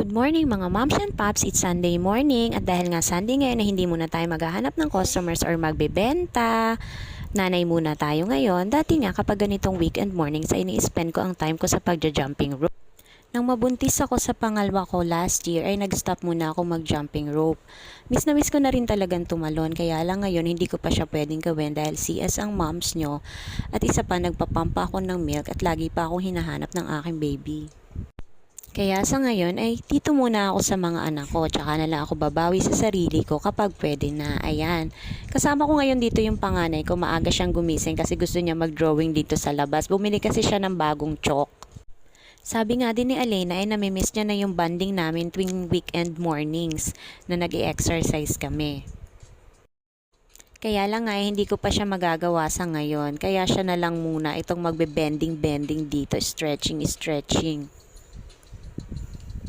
Good morning mga moms and pops, it's Sunday morning at dahil nga Sunday ngayon na hindi muna tayo maghahanap ng customers or magbebenta, nanay muna tayo ngayon. Dati nga kapag ganitong weekend mornings ay ini-spend ko ang time ko sa pagja-jumping rope. Nang mabuntis ako sa pangalwa ko last year ay nag-stop muna ako mag-jumping rope. Miss na miss ko na rin talagang tumalon kaya lang ngayon hindi ko pa siya pwedeng gawin dahil CS ang moms nyo at isa pa nagpapampa ako ng milk at lagi pa akong hinahanap ng aking baby. Kaya sa ngayon ay dito muna ako sa mga anak ko tsaka na lang ako babawi sa sarili ko kapag pwede na. Ayan. Kasama ko ngayon dito yung panganay ko. Maaga siyang gumising kasi gusto niya mag-drawing dito sa labas. Bumili kasi siya ng bagong chalk. Sabi nga din ni Alena ay namimiss niya na yung bonding namin tuwing weekend mornings na nag-i-exercise kami. Kaya lang nga hindi ko pa siya magagawa sa ngayon. Kaya siya na lang muna itong magbe-bending-bending dito, stretching.